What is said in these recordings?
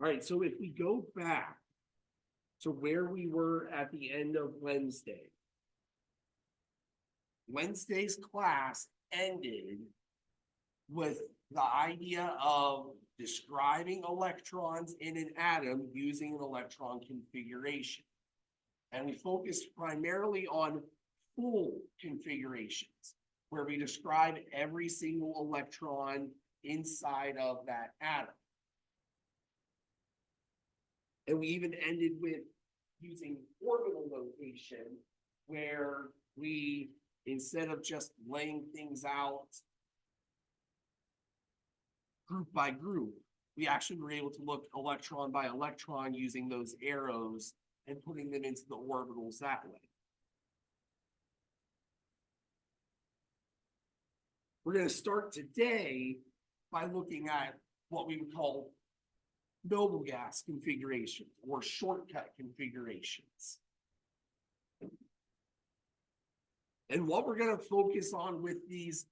All right, so if we go back to where we were at the end of Wednesday, Wednesday's class ended with the idea of describing electrons in an atom using an electron configuration. And we focused primarily on full configurations, where we describe every single electron inside of that atom. And we even ended with using orbital notation, where we, instead of just laying things out group by group, we actually were able to look electron by electron using those arrows and putting them into the orbitals that way. We're going to start today by looking at what we would call noble gas configurations or shortcut configurations. And what we're going to focus on with these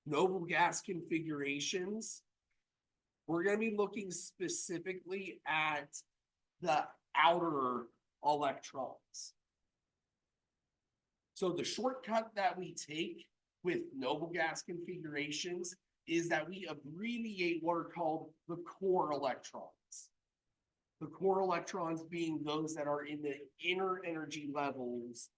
noble gas configurations, we're going to be looking specifically at the outer electrons. So the shortcut that we take with noble gas configurations is that we abbreviate what are called the core electrons. The core electrons being those that are in the inner energy levels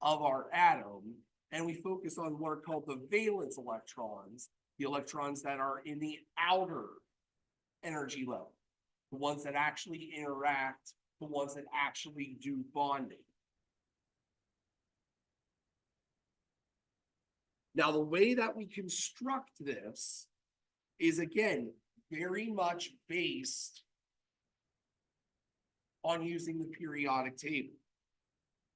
of our atom, and we focus on what are called the valence electrons, the electrons that are in the outer energy level, the ones that actually interact, the ones that actually do bonding. Now, the way that we construct this is, again, very much based on using the periodic table.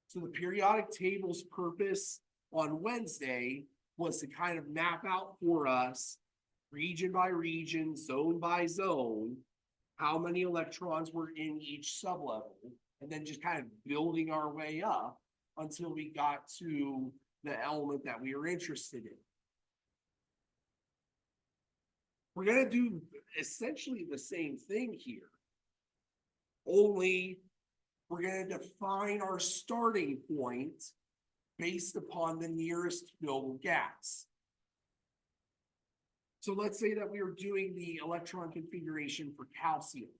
So the periodic table's purpose on Wednesday was to kind of map out for us, region by region, zone by zone, how many electrons were in each sublevel, and then just kind of building our way up until we got to the element that we were interested in. We're going to do essentially the same thing here, only we're going to define our starting point based upon the nearest noble gas. So let's say that we are doing the electron configuration for calcium.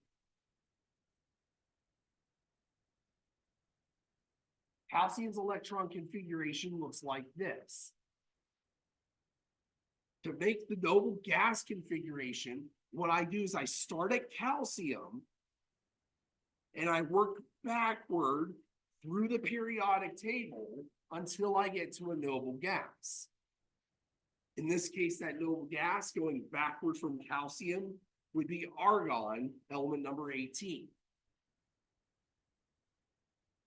Calcium's electron configuration looks like this. To make the noble gas configuration, what I do is I start at calcium and I work backward through the periodic table until I get to a noble gas. In this case, that noble gas going backward from calcium would be argon, element number 18.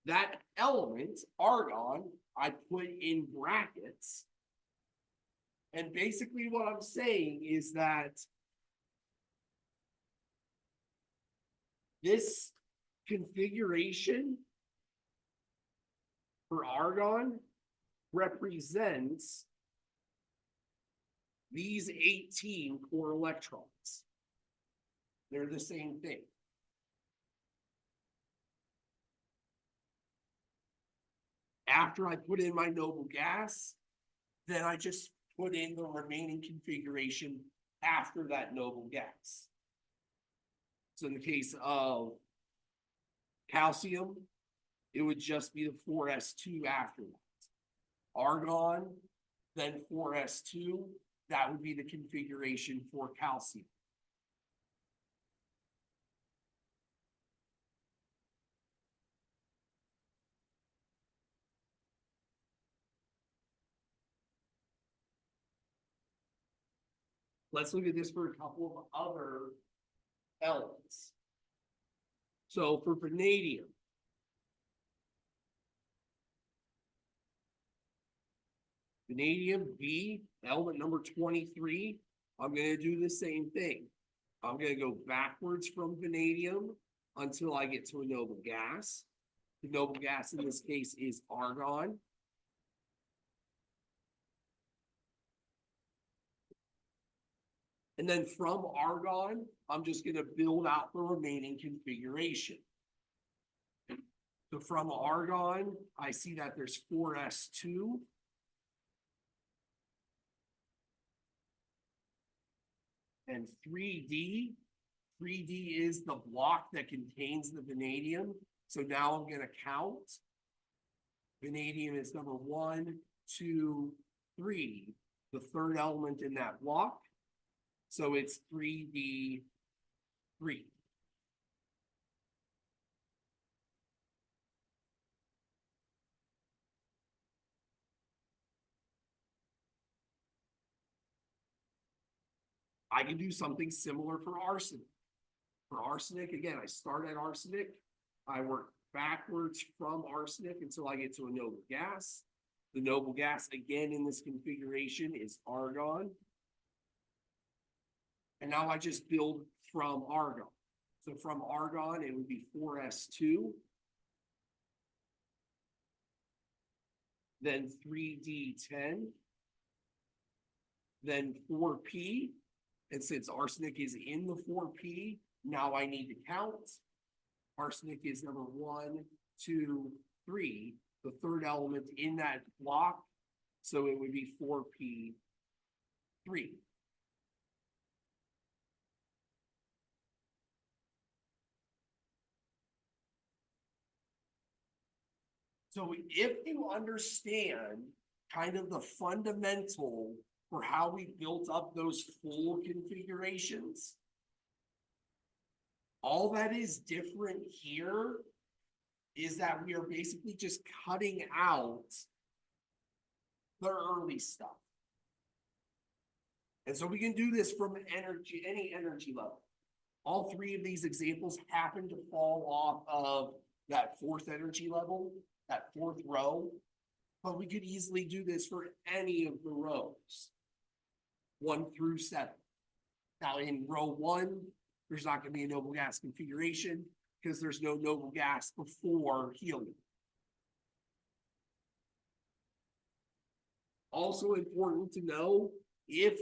That element, argon, I put in brackets. And basically what I'm saying is that this configuration for argon represents these 18 core electrons. They're the same thing. After I put in my noble gas, then I just put in the remaining configuration after that noble gas. So in the case of calcium, it would just be the 4s2 after that. Argon, then 4s2, that would be the configuration for calcium. Let's look at this for a couple of other elements. So for vanadium, vanadium B, element number 23, I'm going to do the same thing. I'm going to go backwards from vanadium until I get to a noble gas. The noble gas in this case is argon. And then from argon, I'm just going to build out the remaining configuration. So from argon, I see that there's 4s2. And 3D. 3D is the block that contains the vanadium. So now I'm going to count. Vanadium is number 1, 2, 3, the third element in that block. So it's 3D3. I can do something similar for arsenic. For arsenic, again, I start at arsenic. I work backwards from arsenic until I get to a noble gas. The noble gas, again, in this configuration is argon. And now I just build from argon. So from argon, it would be 4s2. Then 3d10. Then 4p. And since arsenic is in the 4p, now I need to count. Arsenic is number 1, 2, 3, the third element in that block. So it would be 4p3. So if you understand kind of the fundamental for how we built up those full configurations, all that is different here is that we are basically just cutting out the early stuff. And so we can do this from energy, any energy level. All 3 of these examples happen to fall off of that 4th energy level, that 4th row, but we could easily do this for any of the rows, 1 through 7. Now in row 1, there's not going to be a noble gas configuration because there's no noble gas before helium. Also important to know, if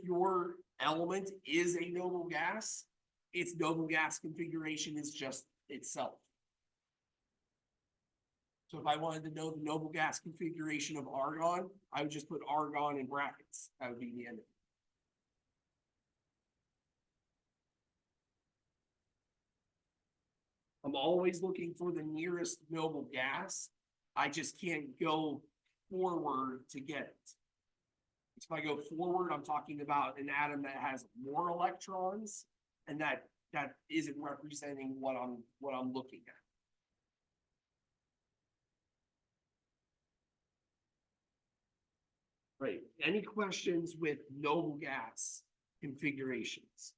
your element is a noble gas, its noble gas configuration is just itself. So if I wanted to know the noble gas configuration of argon, I would just put argon in brackets. That would be the end of it. I'm always looking for the nearest noble gas. I just can't go forward to get it. If I go forward, I'm talking about an atom that has more electrons, and that isn't representing what I'm looking at. Right. Any questions with noble gas configurations?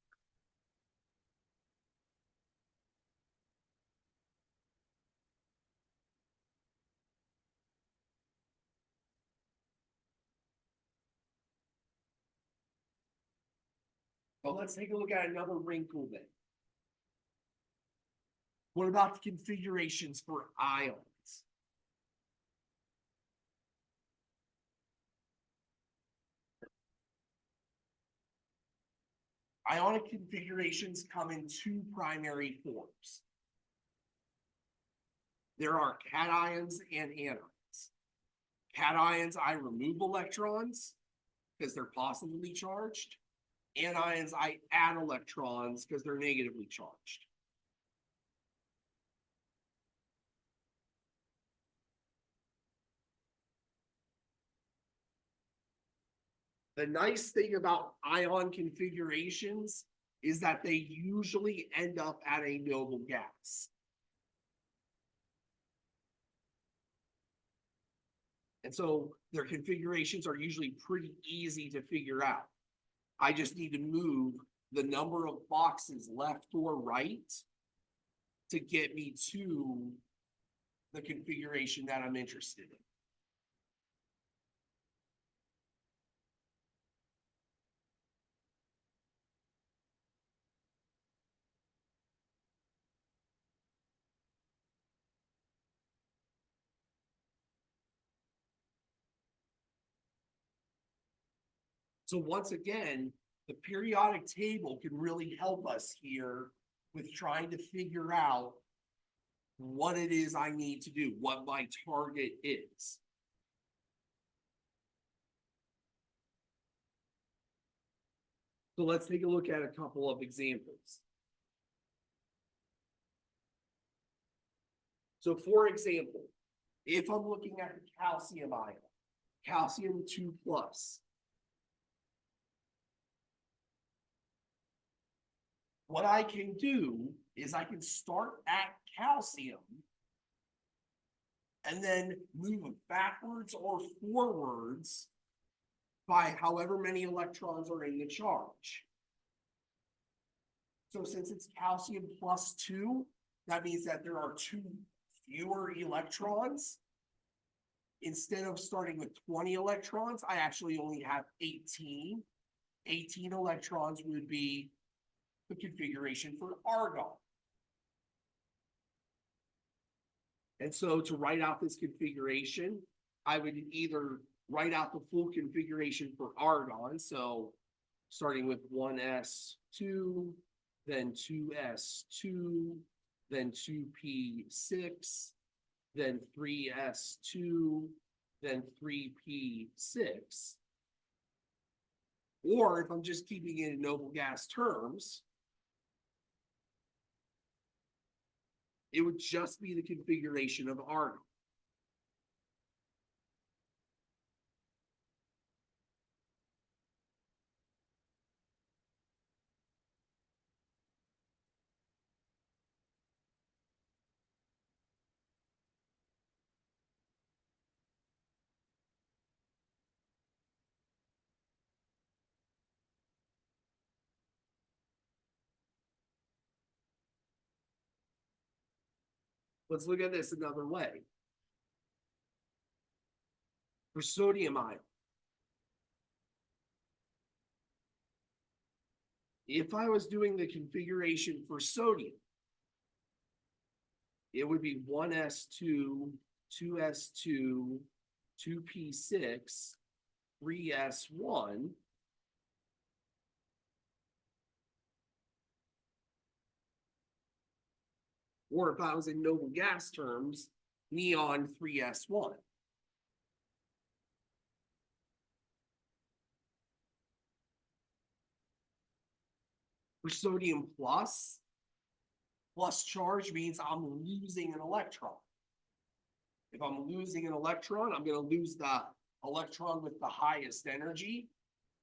Well, let's take a look at another wrinkle then. What about the configurations for ions? Ionic configurations come in 2 primary forms. There are cations and anions. Cations, I remove electrons because they're positively charged. Anions, I add electrons because they're negatively charged. The nice thing about ion configurations is that they usually end up at a noble gas. And so their configurations are usually pretty easy to figure out. I just need to move the number of boxes left or right to get me to the configuration that I'm interested in. So once again, The periodic table can really help us here with trying to figure out what it is I need to do, what my target is. So let's take a look at a couple of examples. So for example, if I'm looking at the calcium ion, calcium 2+, what I can do is I can start at calcium and then move backwards or forwards by however many electrons are in the charge. So since it's calcium +2, that means that there are 2 fewer electrons. Instead of starting with 20 electrons, I actually only have 18. 18 electrons would be the configuration for argon. And so to write out this configuration, I would either write out the full configuration for argon, so starting with 1s2, then 2s2, then 2p6, then 3s2, then 3p6. Or if I'm just keeping it in noble gas terms, it would just be the configuration of argon. Let's look at this another way. For sodium ion, if I was doing the configuration for sodium, it would be 1s2, 2s2, 2p6, 3s1. Or if I was in noble gas terms, neon 3s1. For sodium plus charge means I'm losing an electron. If I'm losing an electron, I'm going to lose the electron with the highest energy.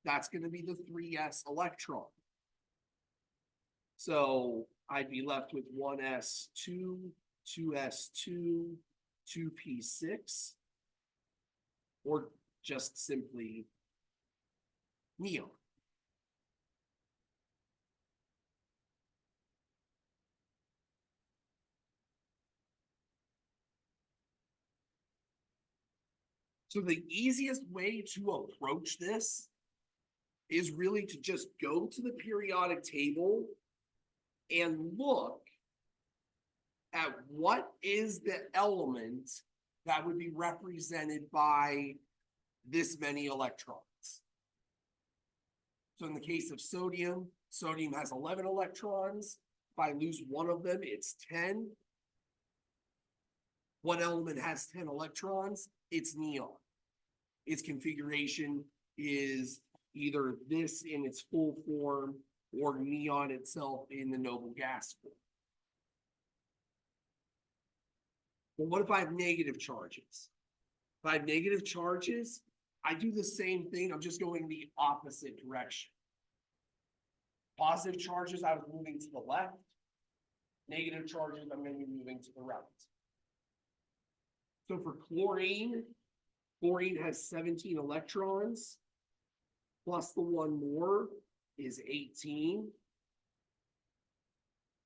That's going to be the 3s electron. So I'd be left with 1s2, 2s2, 2p6, or just simply neon. So the easiest way to approach this is really to just go to the periodic table and look at what is the element that would be represented by this many electrons. So in the case of sodium, sodium has 11 electrons. If I lose one of them, it's 10. What element has 10 electrons? It's neon. Its configuration is either this in its full form or neon itself in the noble gas form. But what if I have negative charges? If I have negative charges, I do the same thing. I'm just going the opposite direction. Positive charges, I was moving to the left. Negative charges, I'm going to be moving to the right. So for chlorine, chlorine has 17 electrons, plus the one more is 18.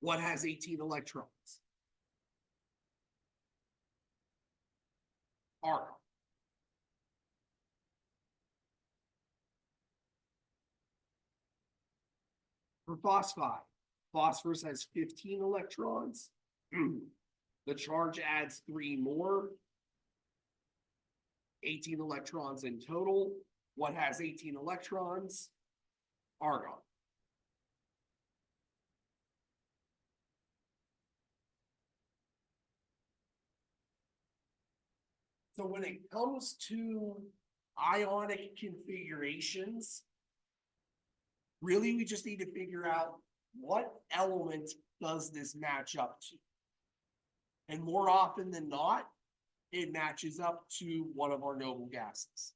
What has 18 electrons? Argon. For phosphide, phosphorus has 15 electrons. The charge adds 3 more. 18 electrons in total. What has 18 electrons? argon. So when it comes to ionic configurations, really we just need to figure out what element does this match up to. And more often than not, it matches up to one of our noble gases.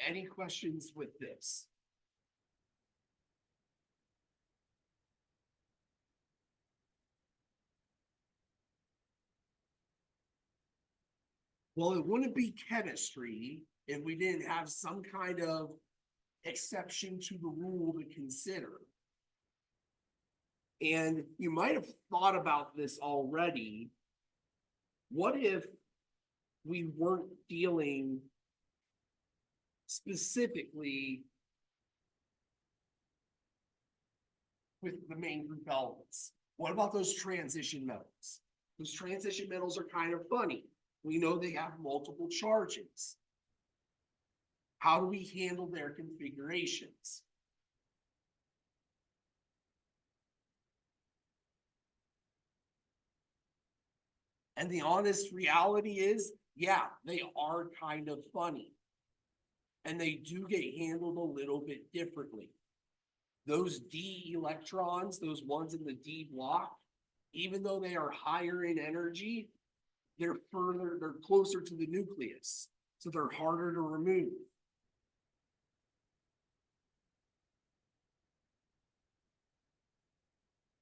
Any questions with this? Well, it wouldn't be chemistry if we didn't have some kind of exception to the rule to consider. And you might have thought about this already. What if we weren't dealing specifically with the main group elements? What about those transition metals? Those transition metals are kind of funny. We know they have multiple charges. How do we handle their configurations? And the honest reality is, yeah, they are kind of funny. And they do get handled a little bit differently. Those D electrons, those ones in the D block, even though they are higher in energy, they're closer to the nucleus. So they're harder to remove.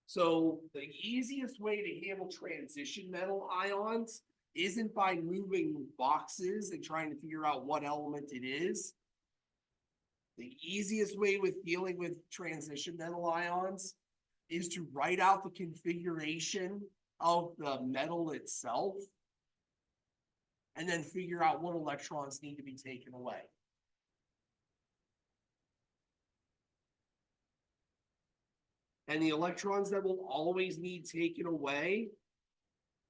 So the easiest way to handle transition metal ions isn't by moving boxes and trying to figure out what element it is. The easiest way with dealing with transition metal ions is to write out the configuration of the metal itself and then figure out what electrons need to be taken away. And the electrons that will always need taken away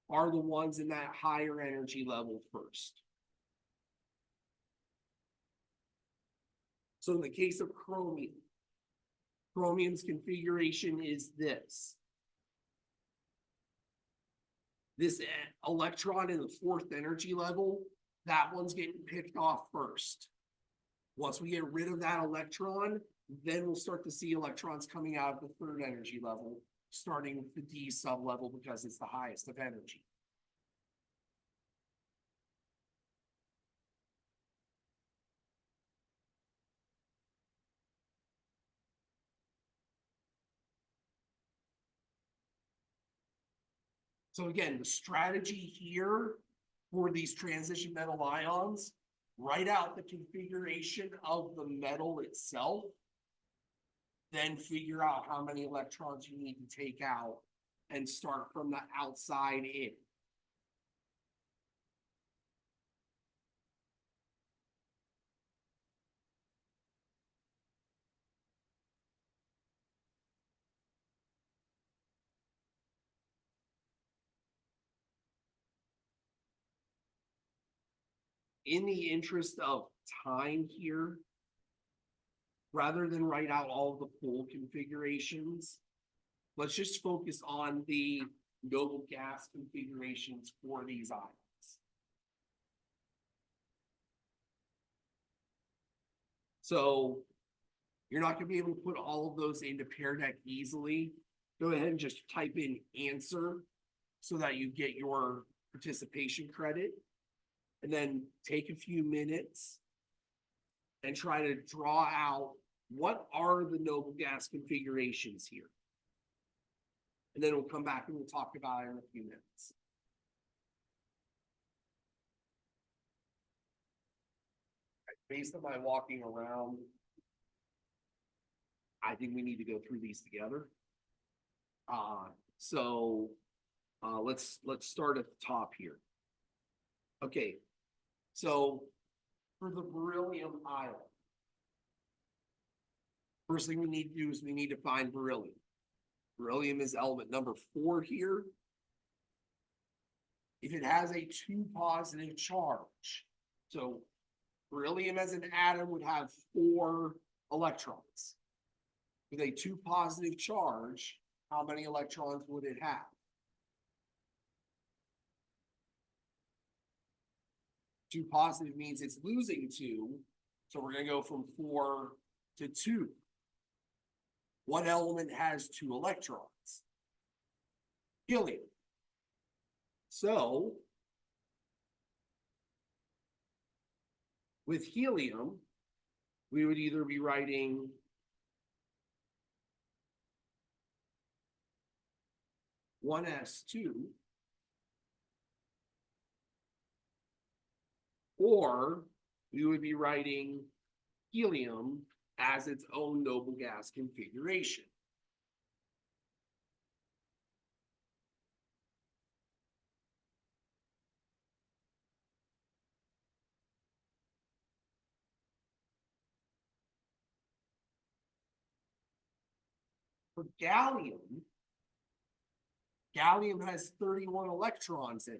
are the ones in that higher energy level first. So in the case of chromium, chromium's configuration is this. This electron in the fourth energy level, that one's getting picked off first. Once we get rid of that electron, then we'll start to see electrons coming out of the third energy level, starting with the D sublevel because it's the highest of energy. So again, the strategy here for these transition metal ions, write out the configuration of the metal itself, then figure out how many electrons you need to take out and start from the outside in. In the interest of time here, rather than write out all the full configurations, let's just focus on the noble gas configurations for these ions. So you're not going to be able to put all of those into Pear Deck easily. Go ahead and just type in answer so that you get your participation credit. And then take a few minutes and try to draw out what are the noble gas configurations here. And then we'll come back and we'll talk about it in a few minutes. Based on my walking around, I think we need to go through these together. Let's start at the top here. Okay, so for the beryllium ion, First thing we need to do is we need to find beryllium. Beryllium is element number 4 here. If it has a 2 positive charge, so beryllium as an atom would have 4 electrons. With a 2 positive charge, how many electrons would it have? 2 positive means it's losing 2, so we're going to go from 4 to 2. What element has 2 electrons? Helium. So, with helium, we would either be writing one S2, or we would be writing helium as its own noble gas configuration. For gallium, gallium has 31 electrons in it.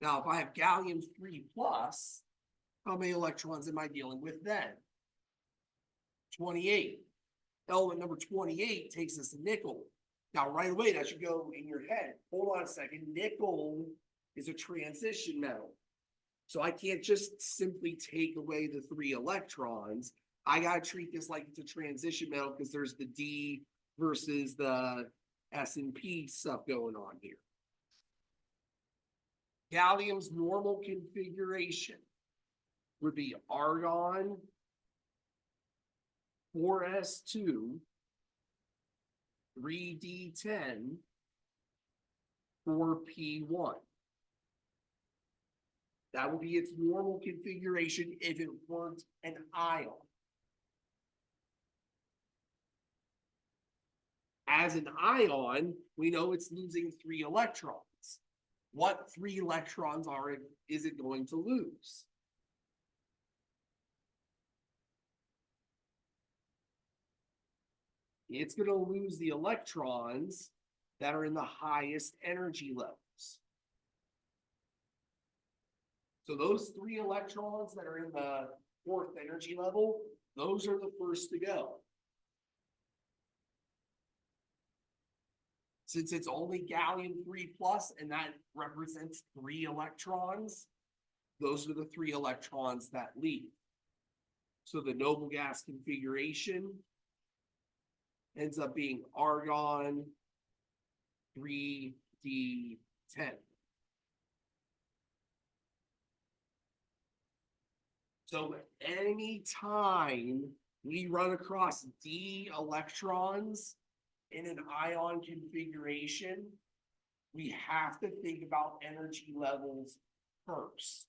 Now, if I have gallium 3 plus, how many electrons am I dealing with then? 28. Element number 28 takes us to nickel. Now, right away, that should go in your head. Hold on a second. Nickel is a transition metal. So I can't just simply take away the 3 electrons. I got to treat this like it's a transition metal because there's the D versus the S and P stuff going on here. Gallium's normal configuration would be argon 4s2, 3d10, 4p1. That would be its normal configuration if it weren't an ion. As an ion, we know it's losing 3 electrons. What 3 electrons is it going to lose? It's going to lose the electrons that are in the highest energy levels. So those 3 electrons that are in the 4th energy level, those are the first to go. Since it's only gallium 3 plus, and that represents 3 electrons, those are the 3 electrons that leave. So the noble gas configuration ends up being argon 3d10. So any time we run across D electrons in an ion configuration, we have to think about energy levels first.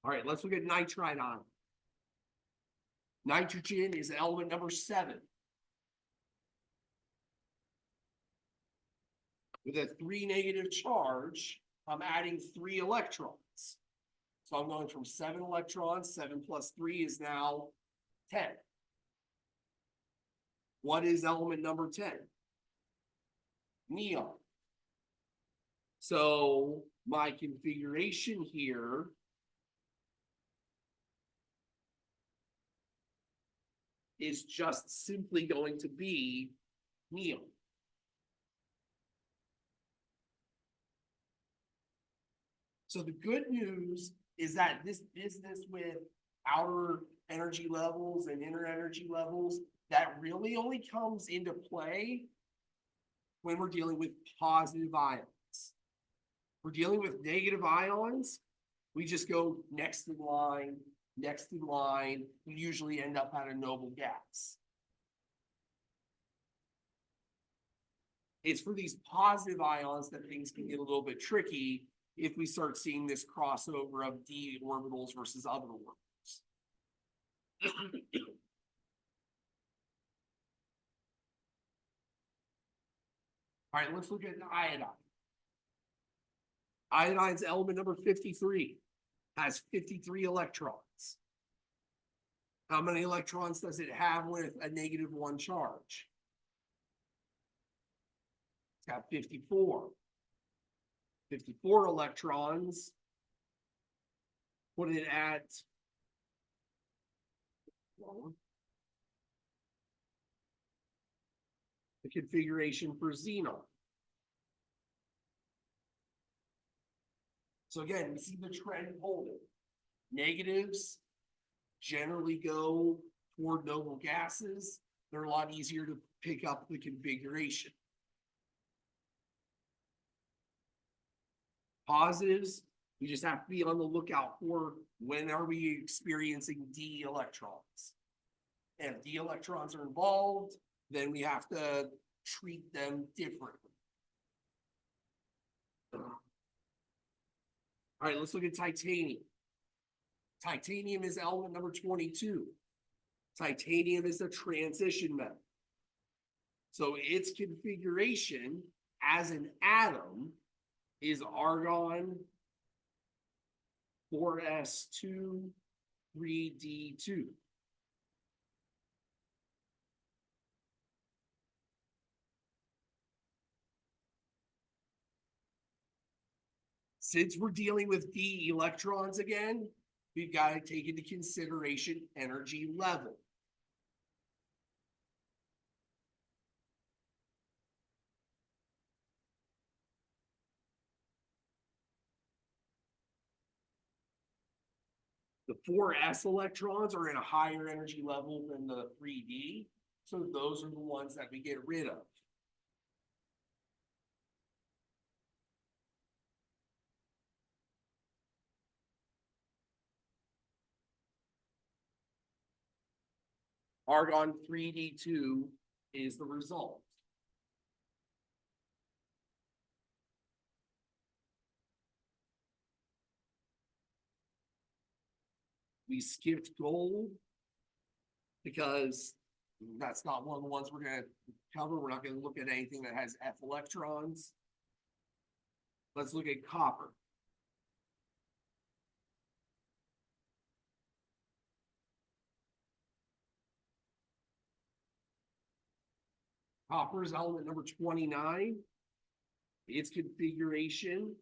All right, let's look at nitride ion. Nitrogen is element number 7. With a 3 negative charge, I'm adding 3 electrons. So I'm going from 7 electrons, 7 plus 3 is now 10. What is element number 10? Neon. So my configuration here is just simply going to be neon. So the good news is that this business with outer energy levels and inner energy levels, that really only comes into play when we're dealing with positive ions. We're dealing with negative ions, we just go next in line, we usually end up at a noble gas. It's for these positive ions that things can get a little bit tricky if we start seeing this crossover of d orbitals versus other orbitals. All right, let's look at the iodine. Iodine's element number 53 has 53 electrons. How many electrons does it have with a -1 charge? It's got 54. 54 electrons. Put it at the configuration for xenon. So again, we see the trend holding. Negatives generally go toward noble gases. They're a lot easier to pick up the configuration. Positives, we just have to be on the lookout for when are we experiencing d electrons. And if d electrons are involved, then we have to treat them differently. All right, let's look at titanium. Titanium is element number 22. Titanium is a transition metal. So its configuration as an atom is argon 4s2 3d2. Since we're dealing with d electrons again, we've got to take into consideration energy level. The 4s electrons are in a higher energy level than the 3d, so those are the ones that we get rid of. Argon 3d2 is the result. We skipped gold because that's not one of the ones we're going to cover. We're not going to look at anything that has F electrons. Let's look at copper. Copper is element number 29. Its configuration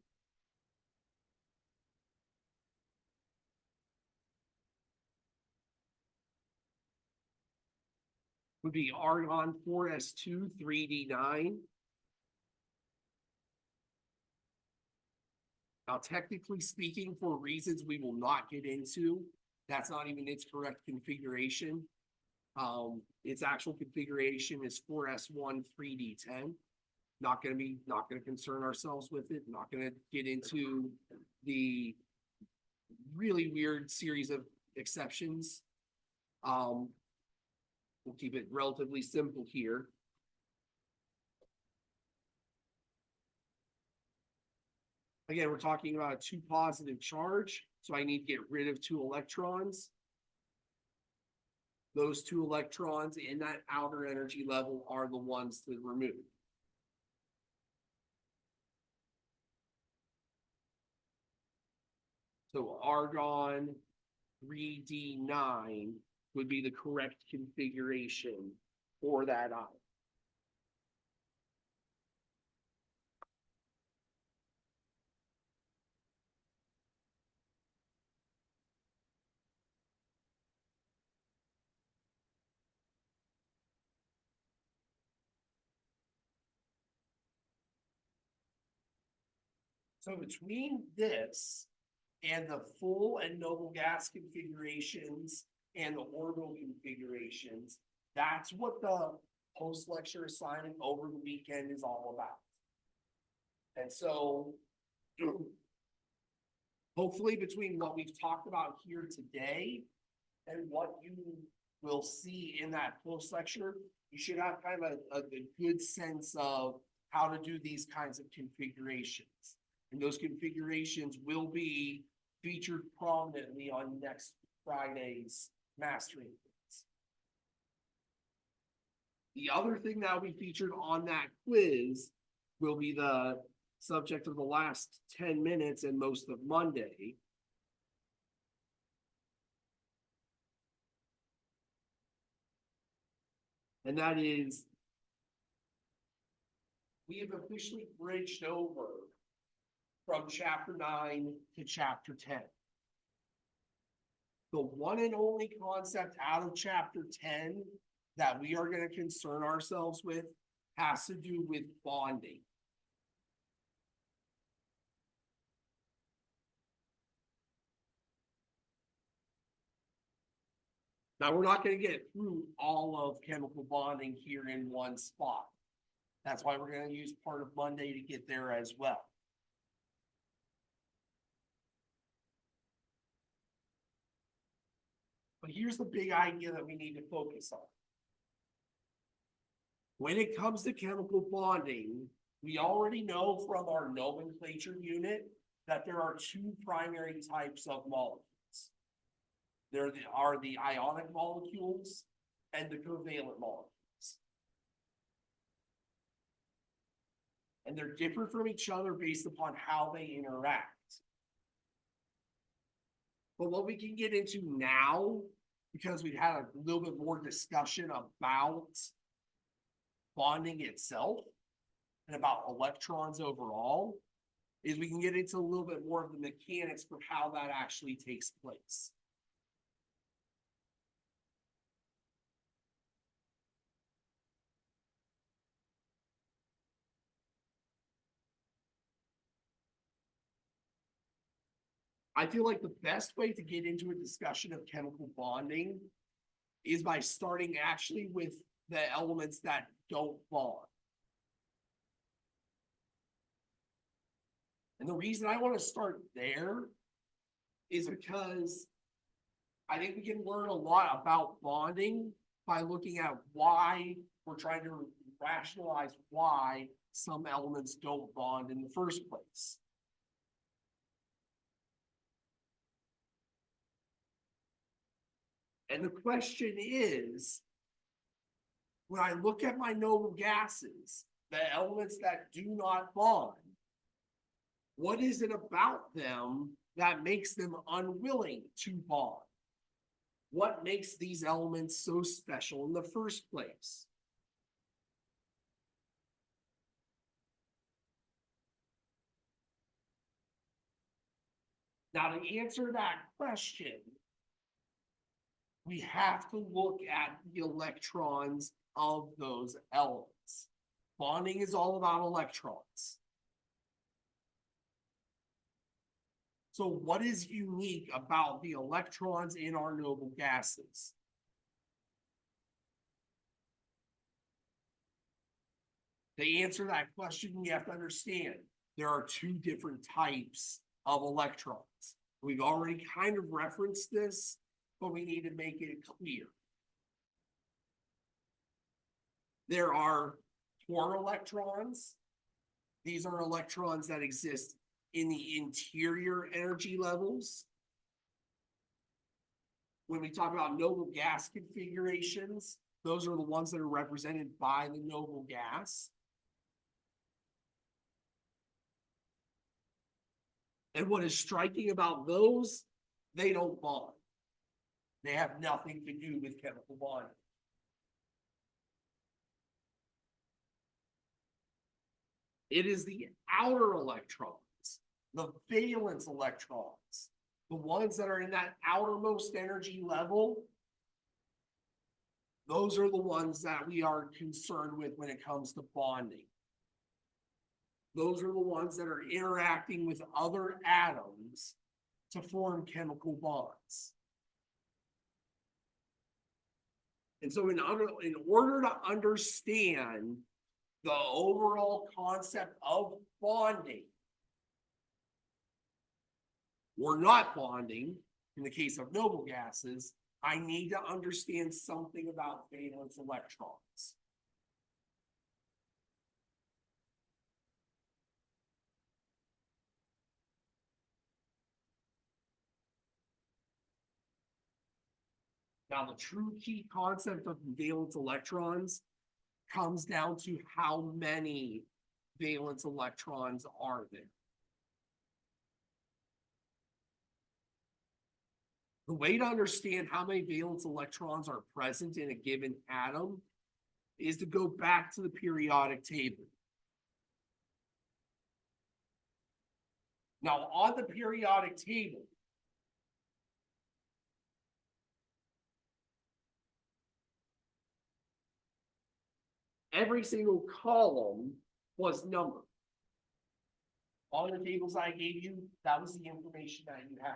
would be argon 4s2 3d9. Now, technically speaking, for reasons we will not get into, that's not even its correct configuration. Its actual configuration is 4s1 3d10. Not going to concern ourselves with it. Not going to get into the really weird series of exceptions. We'll keep it relatively simple here. Again, we're talking about a 2 positive charge, so I need to get rid of 2 electrons. Those 2 electrons in that outer energy level are the ones to remove. So argon 3d9 would be the correct configuration for that ion. So between this and the full and noble gas configurations and the orbital configurations, that's what the post-lecture assignment over the weekend is all about. And so hopefully between what we've talked about here today and what you will see in that post-lecture, you should have kind of a good sense of how to do these kinds of configurations. And those configurations will be featured prominently on next Friday's mastering quiz. The other thing that will be featured on that quiz will be the subject of the last 10 minutes and most of Monday. And that is, we have officially bridged over from chapter 9 to chapter 10. The one and only concept out of chapter 10 that we are going to concern ourselves with has to do with bonding. Now, we're not going to get through all of chemical bonding here in one spot. That's why we're going to use part of Monday to get there as well. But here's the big idea that we need to focus on. When it comes to chemical bonding, we already know from our nomenclature unit that there are two primary types of molecules. There are the ionic molecules and the covalent molecules. And they're different from each other based upon how they interact. But what we can get into now, because we've had a little bit more discussion about bonding itself and about electrons overall, is we can get into a little bit more of the mechanics for how that actually takes place. I feel like the best way to get into a discussion of chemical bonding is by starting actually with the elements that don't bond. And the reason I want to start there is because I think we can learn a lot about bonding by looking at why we're trying to rationalize why some elements don't bond in the first place. And the question is, when I look at my noble gases, the elements that do not bond, what is it about them that makes them unwilling to bond? What makes these elements so special in the first place? Now, to answer that question, we have to look at the electrons of those elements. Bonding is all about electrons. So what is unique about the electrons in our noble gases? To answer that question, you have to understand there are two different types of electrons. We've already kind of referenced this, but we need to make it clear. There are core electrons. These are electrons that exist in the interior energy levels. When we talk about noble gas configurations, those are the ones that are represented by the noble gas. And what is striking about those, they don't bond. They have nothing to do with chemical bonding. It is the outer electrons, the valence electrons, the ones that are in that outermost energy level. Those are the ones that we are concerned with when it comes to bonding. Those are the ones that are interacting with other atoms to form chemical bonds. And so in order to understand the overall concept of bonding, or not bonding, in the case of noble gases, I need to understand something about valence electrons. Now, the true key concept of valence electrons comes down to how many valence electrons are there. The way to understand how many valence electrons are present in a given atom is to go back to the periodic table. Now, on the periodic table, every single column was numbered. On the tables I gave you, that was the information that you had.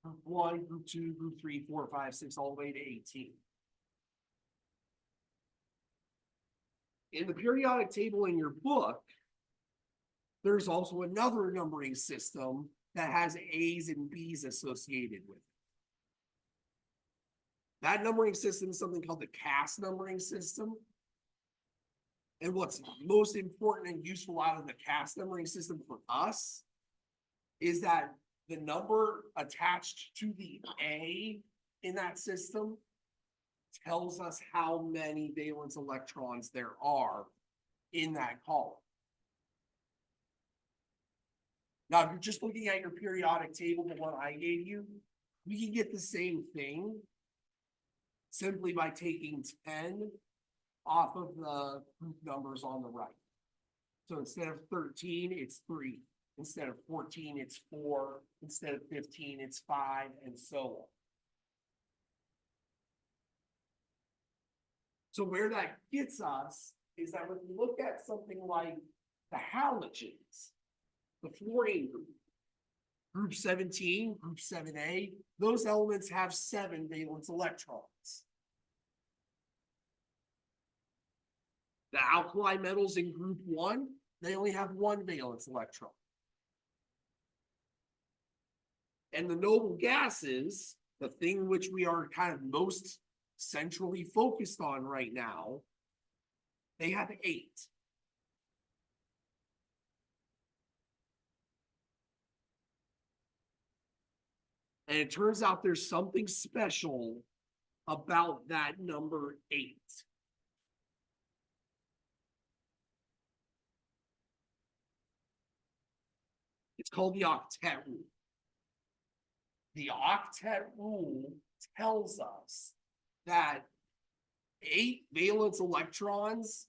Group 1, group 2, group 3, 4, 5, 6, all the way to 18. In the periodic table in your book, there's also another numbering system that has A's and B's associated with it. That numbering system is something called the CAS numbering system. And what's most important and useful out of the CAS numbering system for us is that the number attached to the A in that system tells us how many valence electrons there are in that column. Now, if you're just looking at your periodic table, the one I gave you, we can get the same thing simply by taking 10 off of the group numbers on the right. So instead of 13, it's 3. Instead of 14, it's 4. Instead of 15, it's 5, and so on. So where that gets us is that when we look at something like the halogens, the fluorine group, group 17, group 7A, those elements have 7 valence electrons. The alkali metals in group 1, they only have 1 valence electron. And the noble gases, the thing which we are kind of most centrally focused on right now, they have 8. And it turns out there's something special about that number 8. It's called the octet rule. The octet rule tells us that 8 valence electrons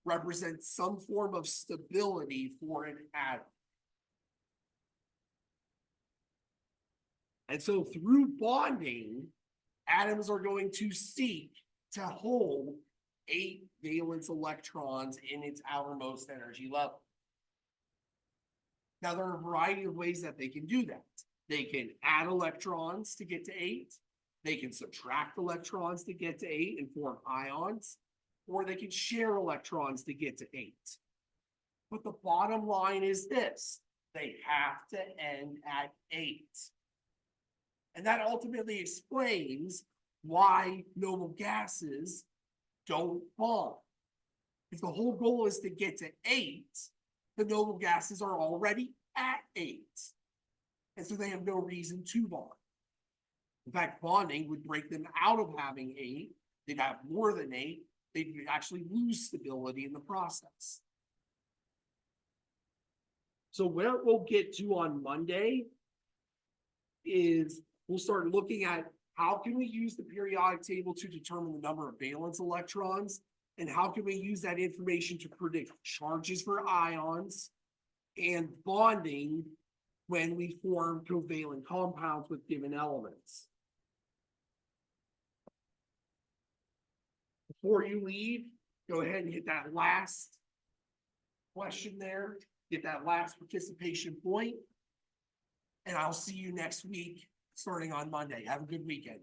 represent some form of stability for an atom. And so through bonding, atoms are going to seek to hold 8 valence electrons in its outermost energy level. Now, there are a variety of ways that they can do that. They can add electrons to get to 8. They can subtract electrons to get to 8 and form ions, or they can share electrons to get to 8. But the bottom line is this: they have to end at 8. And that ultimately explains why noble gases don't bond. If the whole goal is to get to 8, the noble gases are already at 8. And so they have no reason to bond. In fact, bonding would break them out of having 8. They'd have more than 8. They'd actually lose stability in the process. So where we'll get to on Monday is we'll start looking at how can we use the periodic table to determine the number of valence electrons, and how can we use that information to predict charges for ions and bonding when we form covalent compounds with given elements. Before you leave, go ahead and hit that last question there, get that last participation point, and I'll see you next week starting on Monday. Have a good weekend.